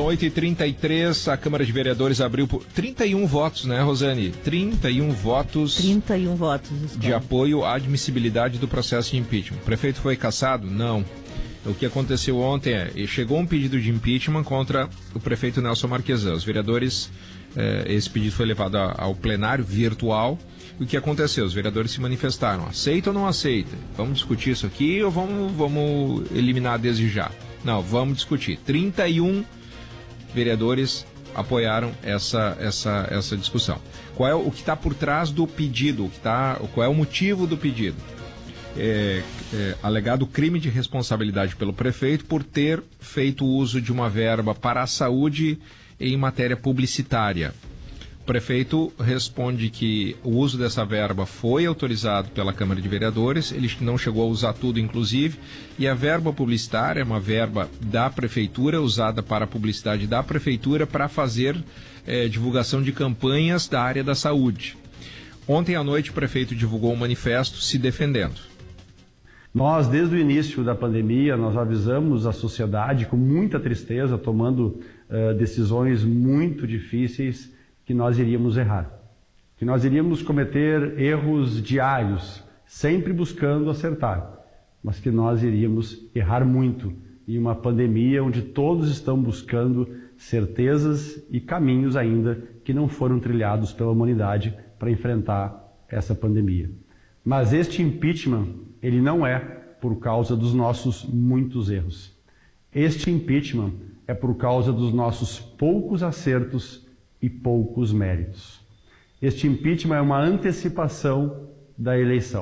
8h33, a Câmara de Vereadores abriu por 31 votos, né, Rosane? 31 votos. 31 votos. De apoio à admissibilidade do processo de impeachment. O prefeito foi cassado? Não. O que aconteceu ontem chegou um pedido de impeachment contra o prefeito Nelson Marquesan. Os vereadores, esse pedido foi levado ao plenário virtual. O que aconteceu? Os vereadores se manifestaram. Aceita ou não aceita? Vamos discutir isso aqui ou vamos eliminar desde já? Não, vamos discutir. 31 vereadores apoiaram essa discussão. Qual é o que está por trás do pedido? Qual é o motivo do pedido? Alegado crime de responsabilidade pelo prefeito por ter feito uso de uma verba para a saúde em matéria publicitária. O prefeito responde que o uso dessa verba foi autorizado pela Câmara de Vereadores, ele não chegou a usar tudo, inclusive, e a verba publicitária é uma verba da Prefeitura, usada para a publicidade da Prefeitura para fazer divulgação de campanhas da área da saúde. Ontem à noite o prefeito divulgou um manifesto se defendendo. Nós, desde o início da pandemia, nós avisamos a sociedade com muita tristeza, tomando decisões muito difíceis, que nós iríamos errar. Que nós iríamos cometer erros diários, sempre buscando acertar, mas que nós iríamos errar muito em uma pandemia onde todos estão buscando certezas e caminhos ainda que não foram trilhados pela humanidade para enfrentar essa pandemia. Mas este impeachment, ele não é por causa dos nossos muitos erros. Este impeachment é por causa dos nossos poucos acertos e poucos méritos. Este impeachment é uma antecipação da eleição.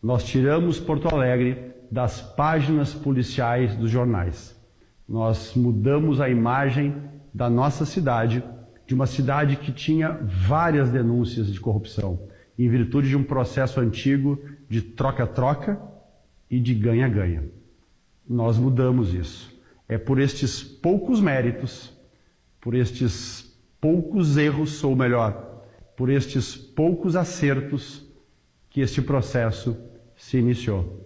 Nós tiramos Porto Alegre das páginas policiais dos jornais. Nós mudamos a imagem da nossa cidade, de uma cidade que tinha várias denúncias de corrupção, em virtude de um processo antigo de troca-troca e de ganha-ganha. Nós mudamos isso. É por estes poucos méritos, por estes poucos erros, ou melhor, por estes poucos acertos que este processo se iniciou.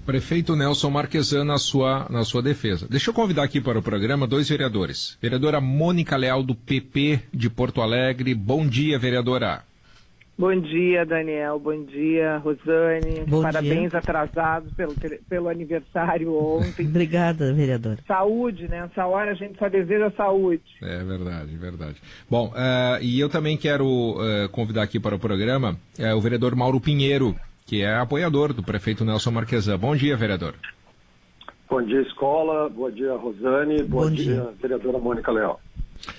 Prefeito Nelson Marquesan na sua defesa. Deixa eu convidar aqui para o programa dois vereadores. Vereadora Mônica Leal, do PP de Porto Alegre. Bom dia, vereadora. Bom dia, Daniel. Bom dia, Rosane. Bom Parabéns dia. Atrasados pelo aniversário ontem. Obrigada, vereadora. Saúde, né? Nessa hora a gente só deseja saúde. É verdade, verdade. Bom, e eu também quero convidar aqui para o programa o vereador Mauro Pinheiro, que é apoiador do prefeito Nelson Marquesan. Bom dia, vereador. Bom dia, escola. Bom dia, Rosane. Bom dia, vereadora Mônica Leal.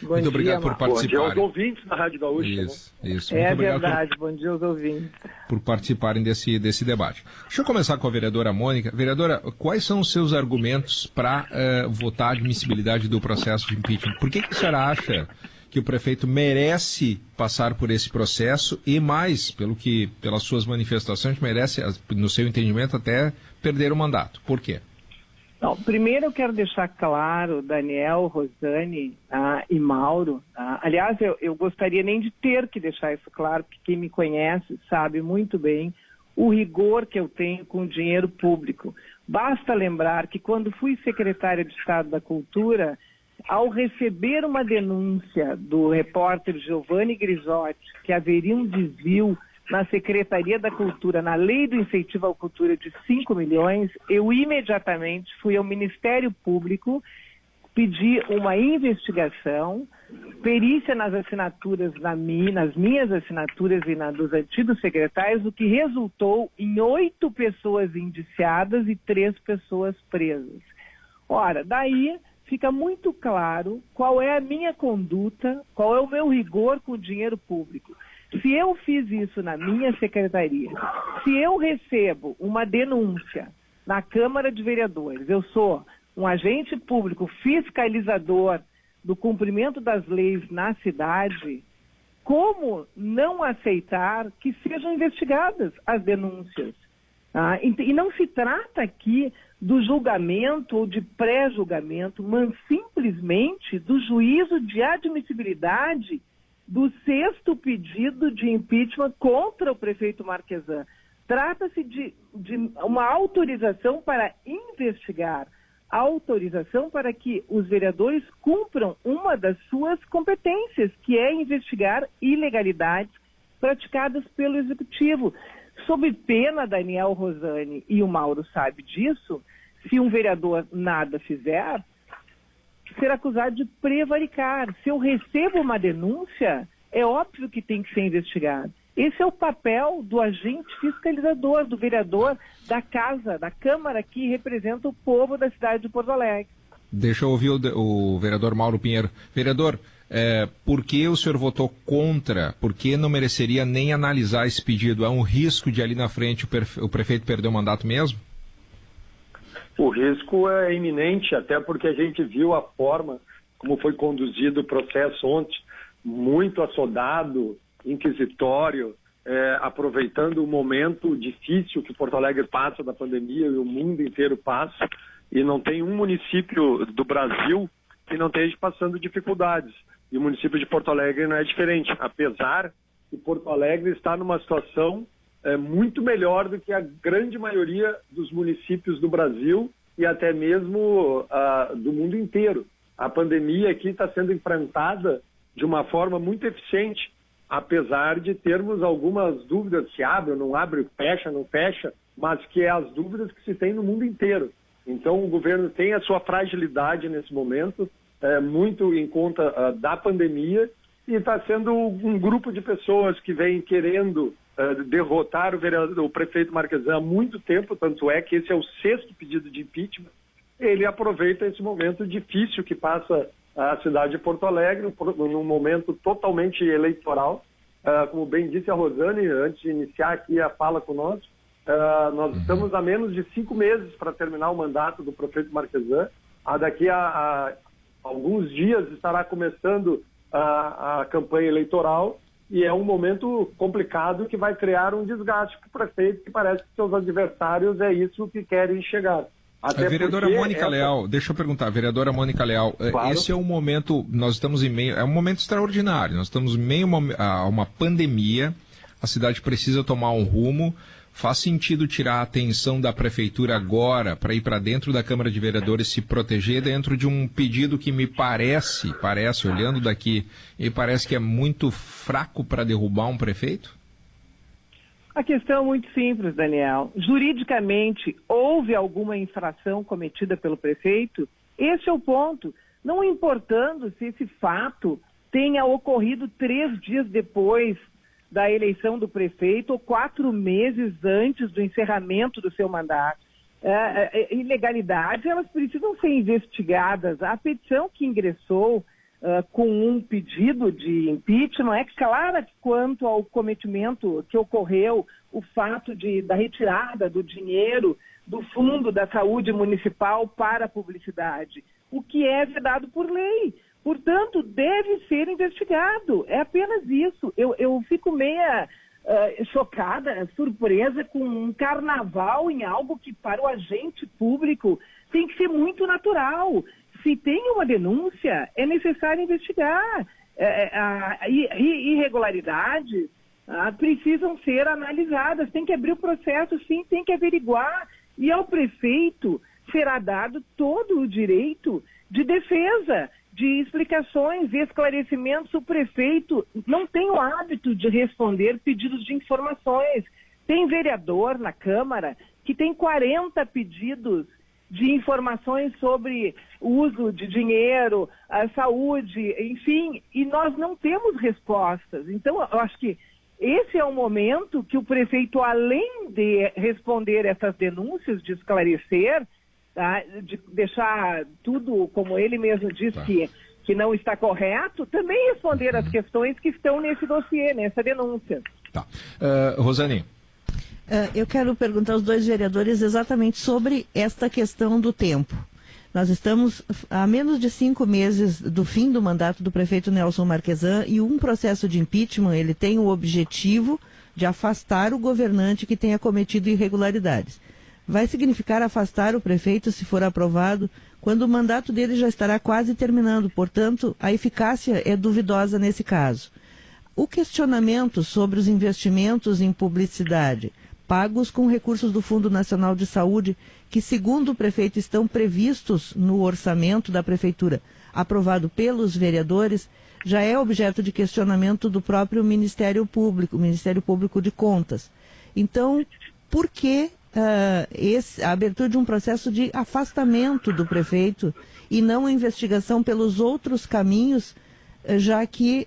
Muito obrigado por participar. Bom dia aos ouvintes da Rádio Gaúcha. Isso. Muito É obrigado verdade. Bom dia aos ouvintes. por participarem desse debate. Deixa eu começar com a vereadora Mônica. Vereadora, quais são os seus argumentos para votar a admissibilidade do processo de impeachment? Por que a senhora acha que o prefeito merece passar por esse processo e mais, pelas suas manifestações, merece, no seu entendimento, até perder o mandato? Por quê? Não, primeiro eu quero deixar claro, Daniel, Rosane e Mauro, aliás, eu gostaria nem de ter que deixar isso claro, porque quem me conhece sabe muito bem o rigor que eu tenho com o dinheiro público. Basta lembrar que quando fui secretária de Estado da Cultura, ao receber uma denúncia do repórter Giovanni Grisotti que haveria um desvio na Secretaria da Cultura, na Lei do Incentivo à Cultura de 5 milhões, eu imediatamente fui ao Ministério Público, pedi uma investigação, perícia nas assinaturas, nas minhas assinaturas e na dos antigos secretários, o que resultou em 8 pessoas indiciadas e 3 pessoas presas. Ora, daí fica muito claro qual é a minha conduta, qual é o meu rigor com o dinheiro público. Se eu fiz isso na minha secretaria, se eu recebo uma denúncia na Câmara de Vereadores, eu sou um agente público fiscalizador do cumprimento das leis na cidade, como não aceitar que sejam investigadas as denúncias? E não se trata aqui do julgamento ou de pré-julgamento, mas simplesmente do juízo de admissibilidade do 6º pedido de impeachment contra o prefeito Marquesan. Trata-se de uma autorização para investigar autorização para que os vereadores cumpram uma das suas competências, que é investigar ilegalidades praticadas pelo Executivo. Sob pena, Daniel, Rosane e o Mauro sabe disso, se um vereador nada fizer, ser acusado de prevaricar. Se eu recebo uma denúncia, é óbvio que tem que ser investigado. Esse é o papel do agente fiscalizador, do vereador da casa, da Câmara, que representa o povo da cidade de Porto Alegre. Deixa eu ouvir o vereador Mauro Pinheiro. Vereador, por que o senhor votou contra? Por que não mereceria nem analisar esse pedido? É um risco de ali na frente o prefeito perder o mandato mesmo? O risco é iminente, até porque a gente viu a forma como foi conduzido o processo ontem, muito assodado, inquisitório, aproveitando o momento difícil que Porto Alegre passa da pandemia e o mundo inteiro passa, e não tem um município do Brasil que não esteja passando dificuldades. E o município de Porto Alegre não é diferente, apesar que Porto Alegre está numa situação muito melhor do que a grande maioria dos municípios do Brasil e até mesmo do mundo inteiro. A pandemia aqui está sendo enfrentada de uma forma muito eficiente, apesar de termos algumas dúvidas, se abre ou não abre, fecha, não fecha, mas que é as dúvidas que se tem no mundo inteiro. Então o governo tem a sua fragilidade nesse momento, muito em conta da pandemia, e está sendo um grupo de pessoas que vem querendo derrotar o prefeito Marquesan há muito tempo, tanto é que esse é o 6º pedido de impeachment. Ele aproveita esse momento difícil que passa a cidade de Porto Alegre, num momento totalmente eleitoral. Como bem disse a Rosane, antes de iniciar aqui a fala conosco, nós estamos a menos de 5 meses para terminar o mandato do prefeito Marquesan. Daqui a alguns dias estará começando a campanha eleitoral, e é um momento complicado que vai criar um desgaste para o prefeito, que parece que seus adversários é isso que querem chegar. A vereadora Mônica Leal, deixa eu perguntar, vereadora Mônica Leal, claro. Esse é um momento, nós estamos em meio, é um momento extraordinário, nós estamos em meio a uma pandemia, a cidade precisa tomar um rumo. Faz sentido tirar a atenção da prefeitura agora para ir para dentro da Câmara de Vereadores se proteger dentro de um pedido que me parece, olhando daqui, e parece que é muito fraco para derrubar um prefeito? A questão é muito simples, Daniel. Juridicamente, houve alguma infração cometida pelo prefeito? Esse é o ponto. Não importando se esse fato tenha ocorrido 3 dias depois da eleição do prefeito ou 4 meses antes do encerramento do seu mandato. Ilegalidades, elas precisam ser investigadas. A petição que ingressou com um pedido de impeachment é clara quanto ao cometimento que ocorreu, o fato da retirada do dinheiro do Fundo da Saúde Municipal para a publicidade, o que é vedado por lei. Portanto, deve ser investigado. É apenas isso. Eu fico meia chocada, surpresa com um carnaval em algo que para o agente público tem que ser muito natural. Se tem uma denúncia, é necessário investigar. Irregularidades precisam ser analisadas. Tem que abrir o processo, sim, tem que averiguar. E ao prefeito será dado todo o direito de defesa, de explicações e esclarecimentos. O prefeito não tem o hábito de responder pedidos de informações. Tem vereador na Câmara que tem 40 pedidos de informações sobre o uso de dinheiro, a saúde, enfim, e nós não temos respostas. Então, eu acho que esse é o momento que o prefeito, além de responder essas denúncias, de esclarecer, tá, de deixar tudo, como ele mesmo disse, que não está correto, também responder as questões que estão nesse dossiê, nessa denúncia. Tá. Rosane. Eu quero perguntar aos 2 vereadores exatamente sobre esta questão do tempo. Nós estamos a menos de 5 meses do fim do mandato do prefeito Nelson Marquesan, e um processo de impeachment, ele tem o objetivo de afastar o governante que tenha cometido irregularidades. Vai significar afastar o prefeito, se for aprovado, quando o mandato dele já estará quase terminando. Portanto, a eficácia é duvidosa nesse caso. O questionamento sobre os investimentos em publicidade pagos com recursos do Fundo Nacional de Saúde, que, segundo o prefeito, estão previstos no orçamento da prefeitura, aprovado pelos vereadores, já é objeto de questionamento do próprio Ministério Público de Contas. Então, por que a abertura de um processo de afastamento do prefeito e não investigação pelos outros caminhos, já que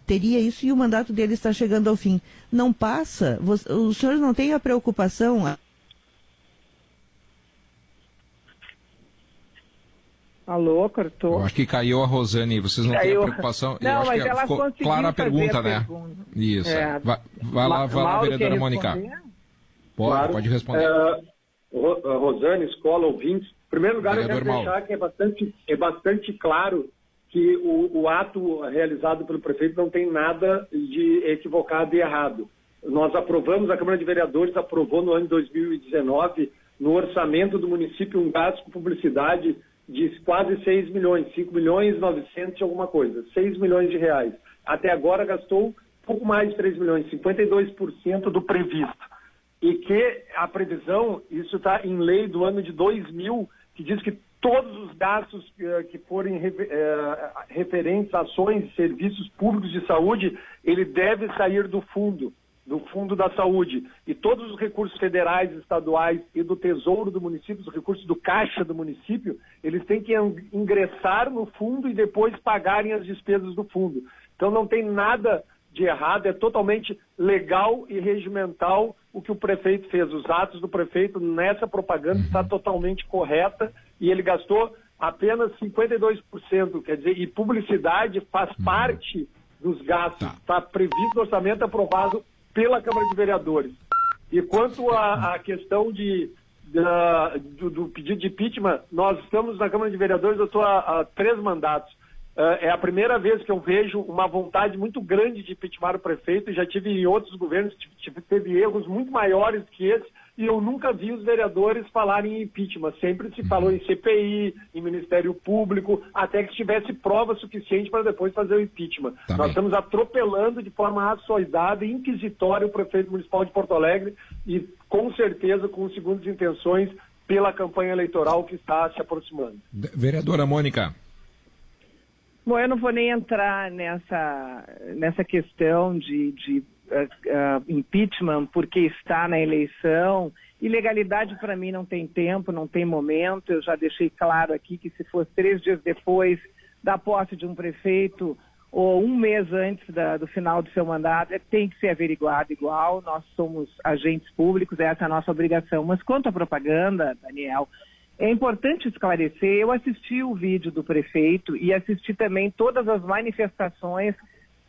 teria isso e o mandato dele está chegando ao fim? Não passa? Os senhores não têm a preocupação? Alô, cortou? Eu acho que caiu a Rosane, vocês não têm a preocupação? Não, eu acho mas que ela ficou clara a pergunta, né? Isso. Vai lá, vereadora Mônica. Pode responder. Rosane, escola, ouvintes. Em primeiro lugar, Vereador eu quero deixar que é bastante claro que o ato realizado pelo prefeito não tem nada de equivocado e errado. Nós aprovamos, a Câmara de Vereadores aprovou no ano de 2019, no orçamento do município, um gasto com publicidade de quase 6 milhões, 5 milhões 900 e alguma coisa, 6 milhões de reais. Até agora gastou pouco mais de 3 milhões, 52% do previsto. E que a previsão, isso está em lei do ano de 2000, que diz que todos os gastos que forem referentes a ações e serviços públicos de saúde, ele deve sair do fundo da saúde. E todos os recursos federais, estaduais e do tesouro do município, os recursos do caixa do município, eles têm que ingressar no fundo e depois pagarem as despesas do fundo. Então não tem nada de errado, é totalmente legal e regimental o que o prefeito fez. Os atos do prefeito nessa propaganda está totalmente correta e ele gastou apenas 52%, quer dizer, e publicidade faz parte dos gastos, está previsto no orçamento aprovado pela Câmara de Vereadores. E quanto à questão do pedido de impeachment, nós estamos na Câmara de Vereadores, eu estou há 3 mandatos. É a primeira vez que eu vejo uma vontade muito grande de impeachment o prefeito. Já tive em outros governos, teve erros muito maiores que esse, e eu nunca vi os vereadores falarem em impeachment. Sempre se falou em CPI, em Ministério Público, até que tivesse prova suficiente para depois fazer o impeachment. Nós estamos atropelando de forma açoidada e inquisitória o prefeito municipal de Porto Alegre e, com certeza, com segundas intenções pela campanha eleitoral que está se aproximando. Vereadora Mônica. Bom, eu não vou nem entrar nessa questão de impeachment porque está na eleição. Ilegalidade para mim não tem tempo, não tem momento. Eu já deixei claro aqui que se fosse 3 dias depois da posse de um prefeito ou 1 mês antes do final do seu mandato, tem que ser averiguado igual. Nós somos agentes públicos, essa é a nossa obrigação. Mas quanto à propaganda, Daniel, é importante esclarecer, eu assisti o vídeo do prefeito e assisti também todas as manifestações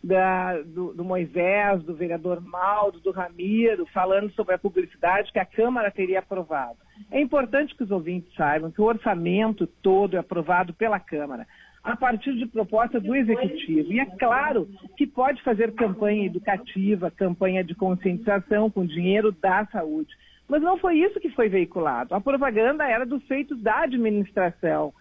do Moisés, do vereador Mauro, do Ramiro, falando sobre a publicidade que a Câmara teria aprovado. É importante que os ouvintes saibam que o orçamento todo é aprovado pela Câmara, a partir de proposta do Executivo. E é claro que pode fazer campanha educativa, campanha de conscientização com dinheiro da saúde. Mas não foi isso que foi veiculado. A propaganda era dos feitos da administração,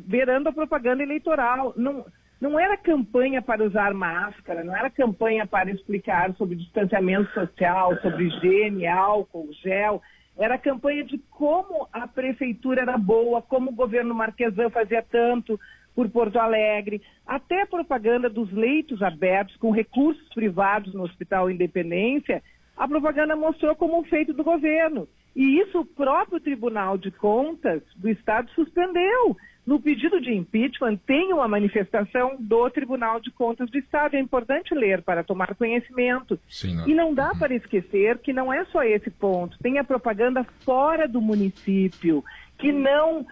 beirando a propaganda eleitoral. Não era campanha para usar máscara, não era campanha para explicar sobre distanciamento social, sobre higiene, álcool, gel. Era campanha de como a prefeitura era boa, como o governo Marquesan fazia tanto por Porto Alegre, até a propaganda dos leitos abertos com recursos privados no Hospital Independência. A propaganda mostrou como um feito do governo. E isso o próprio Tribunal de Contas do Estado suspendeu. No pedido de impeachment tem uma manifestação do Tribunal de Contas do Estado. É importante ler para tomar conhecimento. Sim, e não dá para esquecer que não é só esse ponto. Tem a propaganda fora do município, que não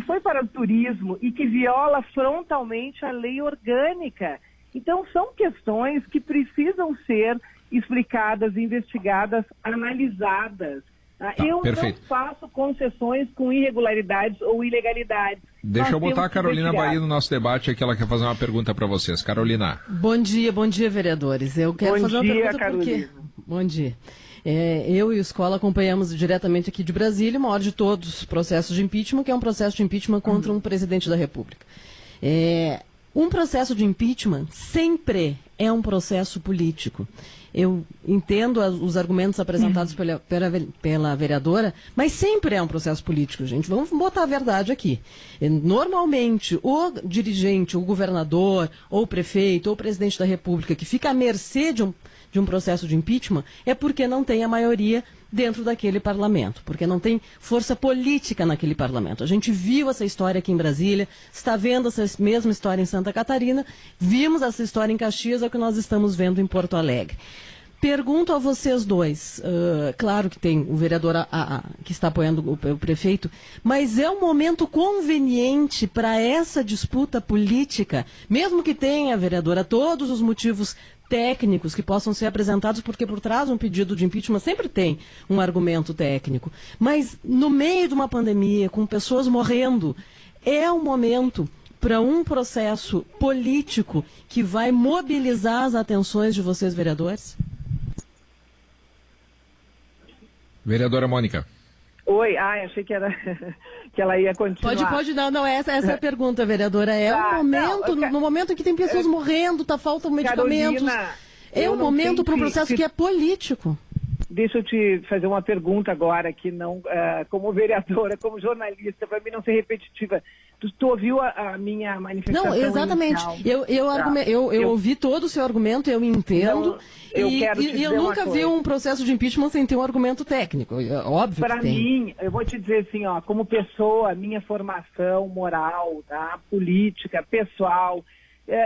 foi para o turismo e que viola frontalmente a lei orgânica. Então são questões que precisam ser explicadas, investigadas, analisadas. Eu perfeito. não faço concessões com irregularidades ou ilegalidades. Deixa eu botar a Carolina Bahia no nosso debate aqui, ela quer fazer uma pergunta para vocês. Carolina. Bom dia, vereadores. Eu quero fazer uma pergunta porque... Bom dia. Eu e o Escola acompanhamos diretamente aqui de Brasília o maior de todos os processos de impeachment, que é um processo de impeachment contra um presidente da República. Um processo de impeachment sempre é um processo político. Eu entendo os argumentos apresentados pela vereadora, mas sempre é um processo político, gente. Vamos botar a verdade aqui. Normalmente, o dirigente, o governador, ou o prefeito, ou o presidente da República, que fica à mercê de um processo de impeachment, é porque não tem a maioria dentro daquele parlamento, porque não tem força política naquele parlamento. A gente viu essa história aqui em Brasília, está vendo essa mesma história em Santa Catarina, vimos essa história em Caxias, é o que nós estamos vendo em Porto Alegre. Pergunto a vocês dois, claro que tem o vereador que está apoiando o prefeito, mas é um momento conveniente para essa disputa política, mesmo que tenha, vereadora, todos os motivos técnicos que possam ser apresentados, porque por trás de um pedido de impeachment sempre tem um argumento técnico. Mas no meio de uma pandemia, com pessoas morrendo, é um momento para um processo político que vai mobilizar as atenções de vocês, vereadores? Vereadora Mônica. Oi, achei que ela ia continuar. Pode dar, não, essa é a pergunta, vereadora. É um momento, no momento em que tem pessoas morrendo, faltam medicamentos. Carolina, é um momento para um processo que é político. Deixa eu te fazer uma pergunta agora, que não, como vereadora, como jornalista, para mim não ser repetitiva. Tu ouviu a minha manifestação? Não, exatamente. Eu ouvi todo o seu argumento, eu entendo. Eu nunca vi um processo de impeachment sem ter um argumento técnico. Óbvio para que tem. Mim, eu vou te dizer assim, como pessoa, minha formação moral, tá, política, pessoal,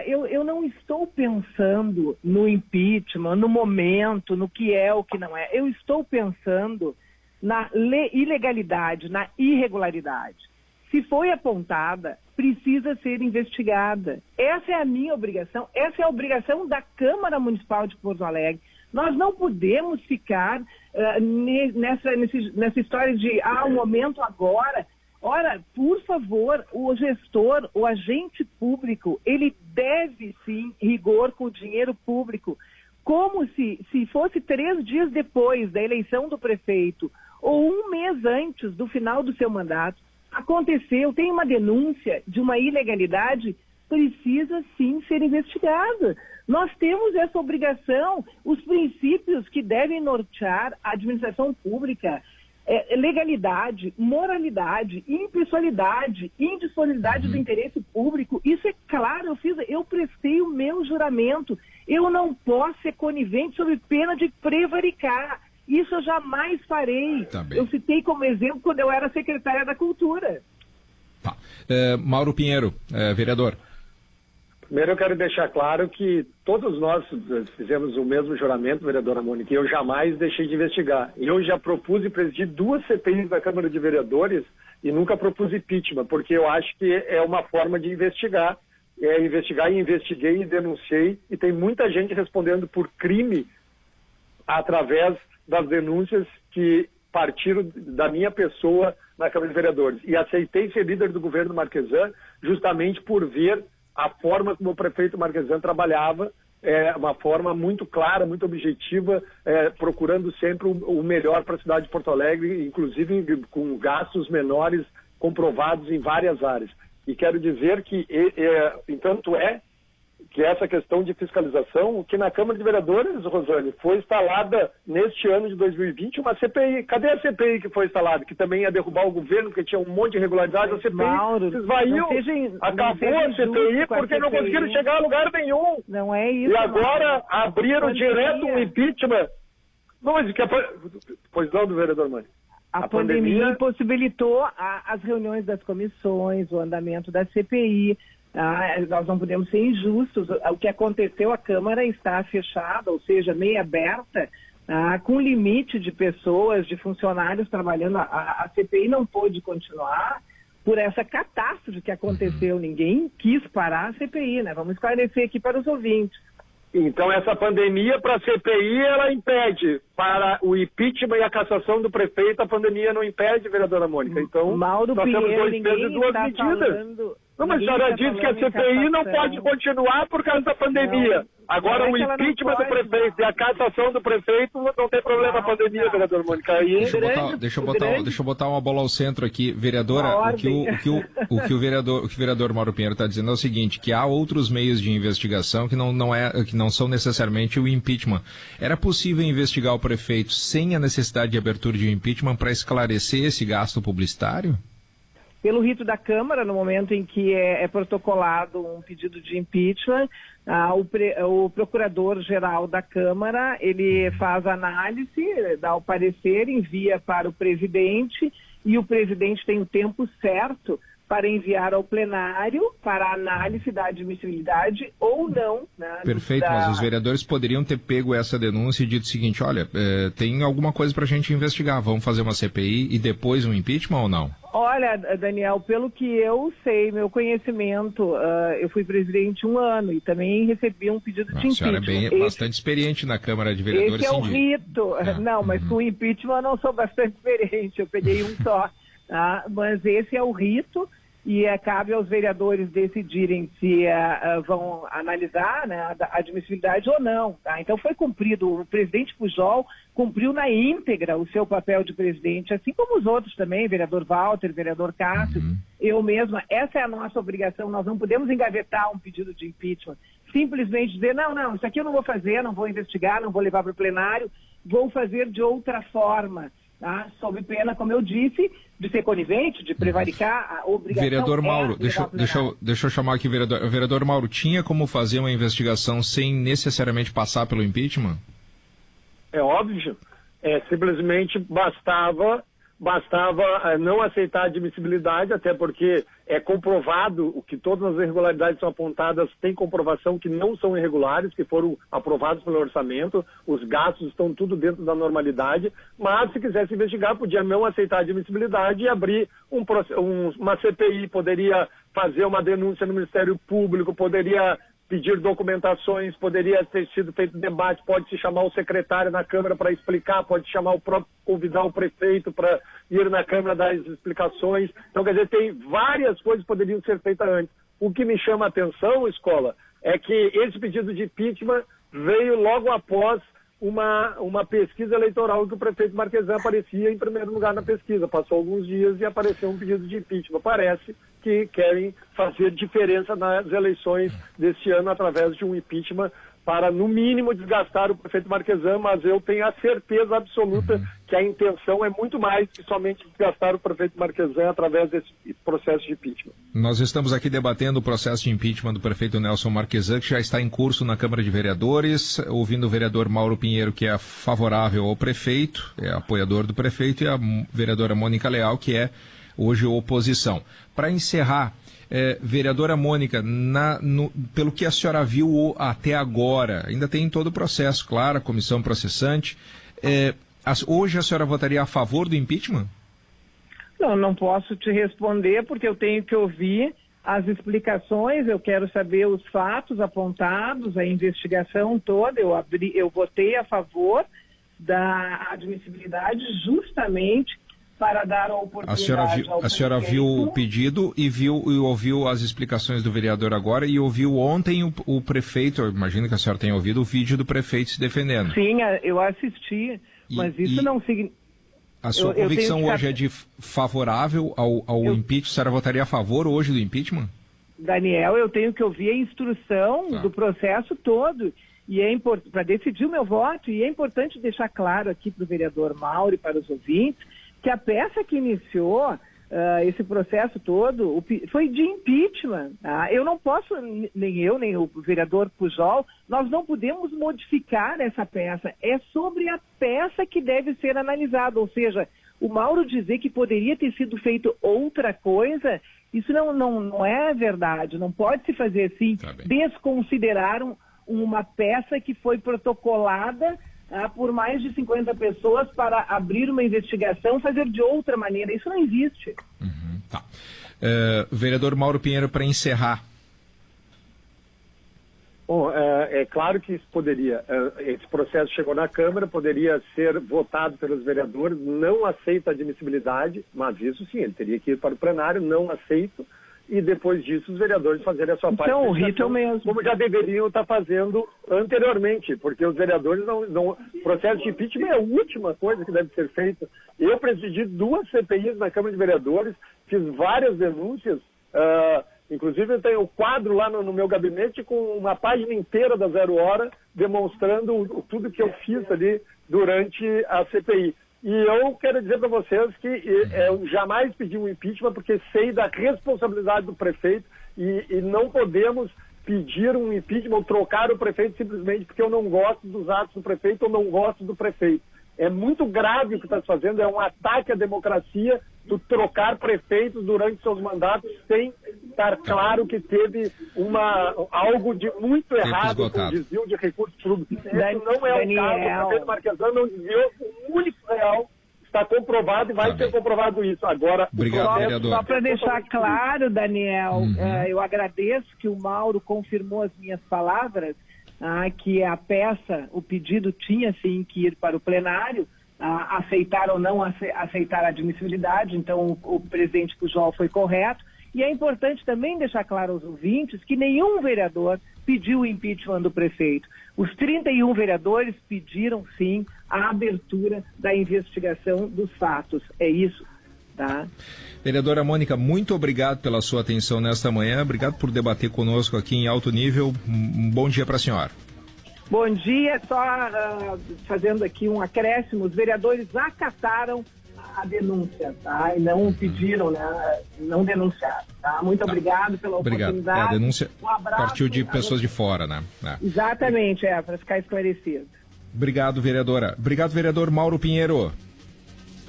eu não estou pensando no impeachment, no momento, no que é, o que não é. Eu estou pensando na ilegalidade, na irregularidade. Se foi apontada, precisa ser investigada. Essa é a minha obrigação, essa é a obrigação da Câmara Municipal de Porto Alegre. Nós não podemos ficar nessa história de, um momento agora. Ora, por favor, o gestor, o agente público, ele deve, sim, rigor com o dinheiro público. Como se fosse 3 dias depois da eleição do prefeito ou 1 mês antes do final do seu mandato, aconteceu, tem uma denúncia de uma ilegalidade, precisa sim ser investigada. Nós temos essa obrigação, os princípios que devem nortear a administração pública, legalidade, moralidade, impessoalidade, indisponibilidade do interesse público, isso é claro, eu prestei o meu juramento, eu não posso ser conivente sob pena de prevaricar. Isso eu jamais farei. Tá bem. Eu citei como exemplo quando eu era secretária da Cultura. Tá. Mauro Pinheiro, vereador. Primeiro eu quero deixar claro que todos nós fizemos o mesmo juramento, vereadora Mônica, e eu jamais deixei de investigar. Eu já propus e presidi 2 CPIs da Câmara de Vereadores e nunca propus impeachment, porque eu acho que é uma forma de investigar. Investigar e investiguei e denunciei, e tem muita gente respondendo por crime através das denúncias que partiram da minha pessoa na Câmara de Vereadores. E aceitei ser líder do governo Marquesan justamente por ver a forma como o prefeito Marquesan trabalhava, uma forma muito clara, muito objetiva, procurando sempre o melhor para a cidade de Porto Alegre, inclusive com gastos menores comprovados em várias áreas. E quero dizer que, entanto que essa questão de fiscalização, que na Câmara de Vereadores, Rosane, foi instalada neste ano de 2020 uma CPI. Cadê a CPI que foi instalada? Que também ia derrubar o governo, porque tinha um monte de irregularidades. A CPI Mauro, esvaiu, acabou a CPI porque não conseguiram chegar a lugar nenhum. Não é isso. E agora abriram direto um impeachment. Não, mas pois não, do vereador Mãe. A pandemia impossibilitou as reuniões das comissões, o andamento da CPI. Nós não podemos ser injustos. O que aconteceu, a Câmara está fechada, ou seja, meio aberta, com limite de pessoas, de funcionários trabalhando. A CPI não pôde continuar por essa catástrofe que aconteceu. Ninguém quis parar a CPI, né? Vamos esclarecer aqui para os ouvintes. Então, essa pandemia, para a CPI, ela impede. Para o impeachment e a cassação do prefeito, a pandemia não impede, vereadora Mônica. Então, Mauro nós temos Pinheiro, 2 pesos e 2 medidas. Não, mas a senhora disse que a CPI não pode continuar por causa da pandemia. Agora, o impeachment do prefeito e a cassação do prefeito não tem problema na pandemia, vereador Mônica. Aí... Deixa eu botar uma bola ao centro aqui. Vereadora, o que o vereador Mauro Pinheiro está dizendo é o seguinte, que há outros meios de investigação que não são necessariamente o impeachment. Era possível investigar o prefeito sem a necessidade de abertura de impeachment para esclarecer esse gasto publicitário? Pelo rito da Câmara, no momento em que é protocolado um pedido de impeachment, o procurador-geral da Câmara, ele faz a análise, dá o parecer, envia para o presidente, e o presidente tem o tempo certo para enviar ao plenário para a análise da admissibilidade ou não. Né, perfeito, mas os vereadores poderiam ter pego essa denúncia e dito o seguinte, olha, tem alguma coisa para a gente investigar, vamos fazer uma CPI e depois um impeachment ou não? Olha, Daniel, pelo que eu sei, meu conhecimento, eu fui presidente 1 ano e também recebi um pedido de impeachment. A senhora é bastante experiente na Câmara de Vereadores. Esse é o rito. Não, mas com impeachment eu não sou bastante experiente, eu peguei um só. Tá? Mas esse é o rito e cabe aos vereadores decidirem se vão analisar, né, a admissibilidade ou não. Tá? Então foi cumprido, o presidente Pujol cumpriu na íntegra o seu papel de presidente, assim como os outros também, vereador Walter, vereador Cássio, eu mesma. Essa é a nossa obrigação, nós não podemos engavetar um pedido de impeachment, simplesmente dizer, não, isso aqui eu não vou fazer, não vou investigar, não vou levar para o plenário, vou fazer de outra forma. Tá? Sob pena, como eu disse, de ser conivente, de prevaricar, a obrigação. Vereador Mauro, deixa eu chamar aqui o vereador. Vereador Mauro, tinha como fazer uma investigação sem necessariamente passar pelo impeachment? É óbvio. Simplesmente bastava não aceitar a admissibilidade, até porque é comprovado que todas as irregularidades são apontadas, tem comprovação que não são irregulares, que foram aprovados pelo orçamento, os gastos estão tudo dentro da normalidade, mas se quisesse investigar, podia não aceitar a admissibilidade e abrir uma CPI, poderia fazer uma denúncia no Ministério Público, poderia pedir documentações, poderia ter sido feito debate, pode se chamar o secretário na Câmara para explicar, pode chamar convidar o prefeito para ir na Câmara dar as explicações. Então, quer dizer, tem várias coisas que poderiam ser feitas antes. O que me chama a atenção, Escola, é que esse pedido de impeachment veio logo após uma pesquisa eleitoral que o prefeito Marquesan aparecia em primeiro lugar na pesquisa. Passou alguns dias e apareceu um pedido de impeachment. Parece que querem fazer diferença nas eleições deste ano através de um impeachment para, no mínimo, desgastar o prefeito Marquesan, mas eu tenho a certeza absoluta que a intenção é muito mais que somente desgastar o prefeito Marquesan através desse processo de impeachment. Nós estamos aqui debatendo o processo de impeachment do prefeito Nelson Marquesan, que já está em curso na Câmara de Vereadores, ouvindo o vereador Mauro Pinheiro, que é favorável ao prefeito, é apoiador do prefeito, e a vereadora Mônica Leal, que é hoje oposição. Para encerrar, vereadora Mônica, pelo que a senhora viu até agora, ainda tem todo o processo, claro, a comissão processante, hoje a senhora votaria a favor do impeachment? Não posso te responder porque eu tenho que ouvir as explicações, eu quero saber os fatos apontados, a investigação toda. Eu votei a favor da admissibilidade justamente para dar a oportunidade a senhora viu o pedido e ouviu as explicações do vereador agora e ouviu ontem o prefeito, eu imagino que a senhora tenha ouvido o vídeo do prefeito se defendendo. Sim, eu assisti, mas isso não significa... A sua convicção hoje é de favorável ao impeachment? A senhora votaria a favor hoje do impeachment? Daniel, eu tenho que ouvir a instrução do processo todo e para decidir o meu voto, e é importante deixar claro aqui para o vereador Mauro e para os ouvintes que a peça que iniciou esse processo todo foi de impeachment. Tá? Eu não posso, nem eu, nem o vereador Pujol, nós não podemos modificar essa peça. É sobre a peça que deve ser analisada. Ou seja, o Mauro dizer que poderia ter sido feito outra coisa, isso não é verdade. Não pode se fazer assim, desconsiderar uma peça que foi protocolada por mais de 50 pessoas para abrir uma investigação, fazer de outra maneira. Isso não existe. Tá. Vereador Mauro Pinheiro, para encerrar. Bom, é claro que isso poderia. Esse processo chegou na Câmara, poderia ser votado pelos vereadores, não aceita a admissibilidade, mas isso sim, ele teria que ir para o plenário, não aceito. e depois disso os vereadores fazerem a sua parte. Então, o rito é o mesmo. Como já deveriam estar fazendo anteriormente, porque os vereadores não... O processo de impeachment é a última coisa que deve ser feita. Eu presidi 2 CPIs na Câmara de Vereadores, fiz várias denúncias, inclusive eu tenho um quadro lá no meu gabinete com uma página inteira da 0 Hora demonstrando tudo que eu fiz ali durante a CPI. E eu quero dizer para vocês que eu jamais pedi um impeachment porque sei da responsabilidade do prefeito e não podemos pedir um impeachment ou trocar o prefeito simplesmente porque eu não gosto dos atos do prefeito ou não gosto do prefeito. É muito grave o que está se fazendo, é um ataque à democracia do trocar prefeitos durante seus mandatos sem estar claro que teve algo de muito errado com o desvio de recursos públicos. Isso não é o caso, o prefeito Marquesan não desviou o único real, está comprovado e vai ser comprovado isso. Agora, obrigado, vereador. Só para deixar claro, Daniel, eu agradeço que o Mauro confirmou as minhas palavras, que a peça, o pedido tinha sim que ir para o plenário, aceitar ou não aceitar a admissibilidade, então o presidente Pujol foi correto. E é importante também deixar claro aos ouvintes que nenhum vereador pediu o impeachment do prefeito. Os 31 vereadores pediram sim a abertura da investigação dos fatos. É isso. Tá? Vereadora Mônica, muito obrigado pela sua atenção nesta manhã, obrigado por debater conosco aqui em alto nível, um bom dia para a senhora. Bom dia, só fazendo aqui um acréscimo, os vereadores acataram a denúncia, tá? E não pediram, né? Não denunciaram, tá? Muito obrigado pela oportunidade. A denúncia partiu de pessoas de fora, né? Exatamente, para ficar esclarecido. Obrigado, vereadora. Obrigado, vereador Mauro Pinheiro.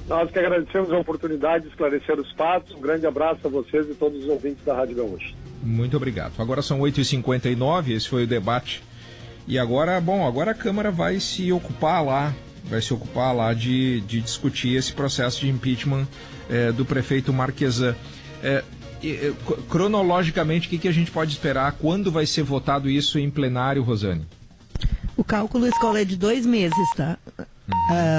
Nós que agradecemos a oportunidade de esclarecer os fatos. Um grande abraço a vocês e todos os ouvintes da Rádio Gaúcha. Muito obrigado. Agora são 8h59, esse foi o debate. E agora a Câmara vai se ocupar lá de discutir esse processo de impeachment do prefeito Marquesan. Cronologicamente, o que a gente pode esperar? Quando vai ser votado isso em plenário, Rosane? O cálculo escolar é de 2 meses, tá?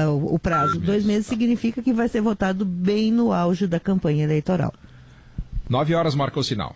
O prazo. 2 meses significa que vai ser votado bem no auge da campanha eleitoral. 9 horas marca o sinal.